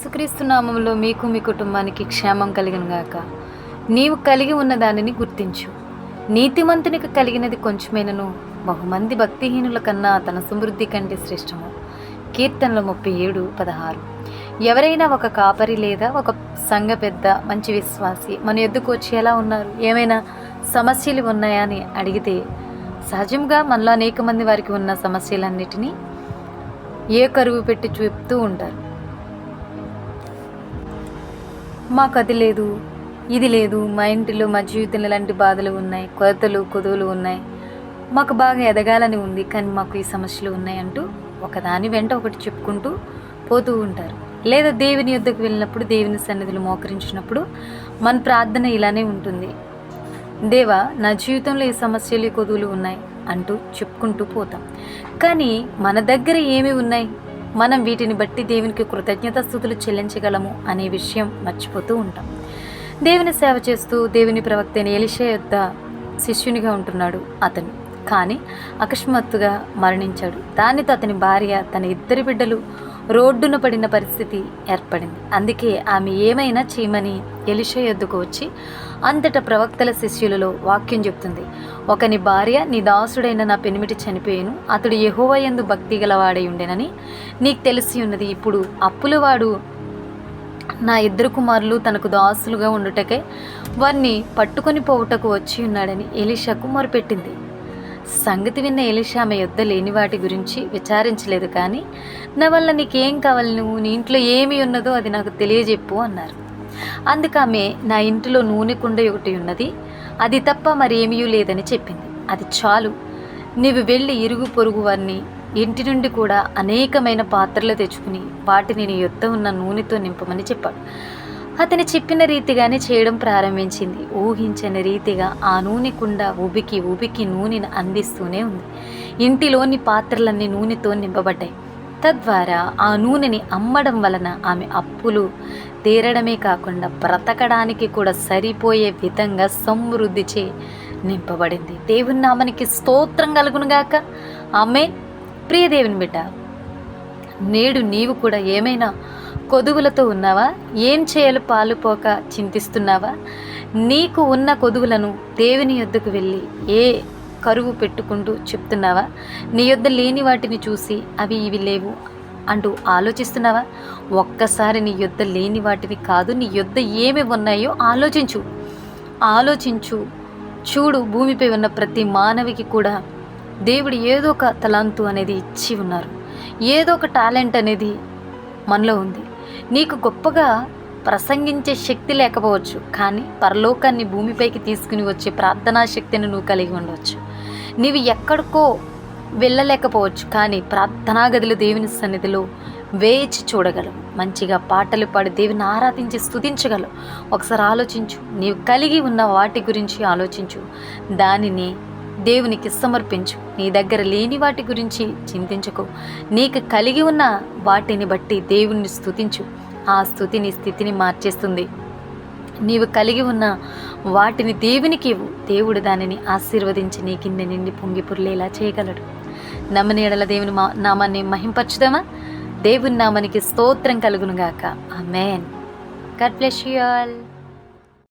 యేసుక్రీస్తు నామములో మీకు మీ కుటుంబానికి క్షేమం కలుగునుగాక. నీవు కలిగి ఉన్న దానిని గుర్తించు. నీతిమంతునికి కలిగినది కొంచెమైనను బహుమంది భక్తిహీనుల కన్నా తన సమృద్ధి కంటే శ్రేష్టము. కీర్తనలు 37:16. ఎవరైనా ఒక కాపరి లేదా ఒక సంఘ పెద్ద మంచి విశ్వాసి మన ఎద్దుకు వచ్చి ఎలా ఉన్నారు, ఏమైనా సమస్యలు ఉన్నాయా అని అడిగితే సహజంగా మనలో అనేక మంది వారికి ఉన్న సమస్యలన్నిటినీ ఏ కరువు పెట్టి చూపుతూ ఉంటారు. మాకు అది లేదు, ఇది లేదు, మా ఇంటిలో మా జీవితంలో ఇలాంటి బాధలు ఉన్నాయి, కొరతలు కొదువులు ఉన్నాయి, మాకు బాగా ఎదగాలని ఉంది కానీ మాకు ఈ సమస్యలు ఉన్నాయి అంటూ ఒకదాని వెంట ఒకటి చెప్పుకుంటూ పోతూ ఉంటారు. లేదా దేవుని యొద్దకు వెళ్ళినప్పుడు, దేవుని సన్నిధిలో మోకరించినప్పుడు మన ప్రార్థన ఇలానే ఉంటుంది. దేవా, నా జీవితంలో ఈ సమస్యలు ఈ కొదువులు ఉన్నాయి అంటూ చెప్పుకుంటూ పోతాం. కానీ మన దగ్గర ఏమి ఉన్నాయి, మనం వీటిని బట్టి దేవునికి కృతజ్ఞతాస్తుతులు చెల్లించగలము అనే విషయం మర్చిపోతూ ఉంటాం. దేవుని సేవ చేస్తూ దేవుని ప్రవక్త అయిన ఎలీషా యొద్ద శిష్యునిగా ఉంటున్నాడు అతను. కానీ అకస్మాత్తుగా మరణించాడు. దానితో అతని భార్య, తన 2 బిడ్డలు రోడ్డున పడిన పరిస్థితి ఏర్పడింది. అందుకే ఆమె ఏమైనా చేయమని ఎలీషా యొద్దకు వచ్చి అంతటా ప్రవక్తల శిష్యులలో వాక్యం చెప్తుంది. ఒకని భార్య, నీ దాసుడైన నా పెనిమిటి చనిపోయాను, అతడు యెహోవా యందు భక్తి గలవాడై ఉండెనని నీకు తెలిసి ఉన్నది. ఇప్పుడు అప్పులవాడు నా 2 కుమారులు తనకు దాసులుగా ఉండుటకై వారిని పట్టుకొని పోవుటకు వచ్చి ఉన్నాడని ఎలీషాకు మొరపెట్టింది. సంగతి విన్న ఎలీషా ఆమె యొద్ద లేని వాటి గురించి విచారించలేదు. కానీ నా వల్ల నీకేం కావాలి, నువ్వు నీ ఇంట్లో ఏమి ఉన్నదో అది నాకు తెలియజెప్పు అన్నారు. అందుకు ఆమె, నా ఇంటిలో నూనె కుండ ఒకటి ఉన్నది, అది తప్ప మరేమీ లేదని చెప్పింది. అది చాలు, నీవు వెళ్ళి ఇరుగు పొరుగు వారిని ఇంటి నుండి కూడా అనేకమైన పాత్రలు తెచ్చుకుని వాటిని నీ యొద్ద ఉన్న నూనెతో నింపమని చెప్పాడు. అతని చెప్పిన రీతిగానే చేయడం ప్రారంభించింది. ఊహించని రీతిగా ఆ నూనె కుండ ఉబికి ఉబికి నూనెను అందిస్తూనే ఉంది. ఇంటిలోని పాత్రలన్నీ నూనెతో నింపబడ్డాయి. తద్వారా ఆ నూనెని అమ్మడం వలన ఆమె అప్పులు తీరడమే కాకుండా బ్రతకడానికి కూడా సరిపోయే విధంగా సమృద్ధిచే నింపబడింది. దేవుని నామానికి స్తోత్రం కలుగునుగాక. ఆమేన్. ప్రియ దేవుని బిడ్డ, నేడు నీవు కూడా ఏమైనా కొదువులతో ఉన్నావా? ఏం చేయాలో పాలుపోక చింతిస్తున్నావా? నీకు ఉన్న కొదువులను దేవుని యొద్దకు వెళ్ళి ఏ కరువు పెట్టుకుంటూ చెప్తున్నావా? నీ యొద్ద లేని వాటిని చూసి అవి ఇవి లేవు అంటూ ఆలోచిస్తున్నావా? ఒక్కసారి నీ యొద్ద లేని వాటిని కాదు, నీ యొద్ద ఏమి ఉన్నాయో ఆలోచించు. చూడు, భూమిపై ఉన్న ప్రతి మానవికి కూడా దేవుడు ఏదో ఒక తలాంతు అనేది ఇచ్చి ఉన్నారు. ఏదో ఒక టాలెంట్ అనేది మనలో ఉంది. నీకు గొప్పగా ప్రసంగించే శక్తి లేకపోవచ్చు, కానీ పరలోకాన్ని భూమిపైకి తీసుకుని వచ్చే ప్రార్థనా శక్తిని నువ్వు కలిగి ఉండవచ్చు. నీవు ఎక్కడికో వెళ్ళలేకపోవచ్చు, కానీ ప్రార్థనా గదిలో దేవుని సన్నిధిలో వేచి చూడగలవు. మంచిగా పాటలు పాడి దేవుని ఆరాధించి స్తుతించగలవు. ఒకసారి ఆలోచించు. నీవు కలిగి ఉన్న వాటి గురించి ఆలోచించు, దానిని దేవునికి సమర్పించు. నీ దగ్గర లేని వాటి గురించి చింతించకు. నీకు కలిగి ఉన్న వాటిని బట్టి దేవుణ్ణి స్తుతించు. ఆ స్తుతి నీ స్థితిని మార్చేస్తుంది. నీవు కలిగి ఉన్న వాటిని దేవునికి ఇవ్వు. దేవుడు దానిని ఆశీర్వదించి నీ కింద నిండి పొంగి పొర్లేలా చేయగలడు. నమ్మని ఎడల దేవుని నామాన్ని మహింపరచుదామా? దేవుని నామానికి స్తోత్రం కలుగునుగాక. Amen. God bless you all.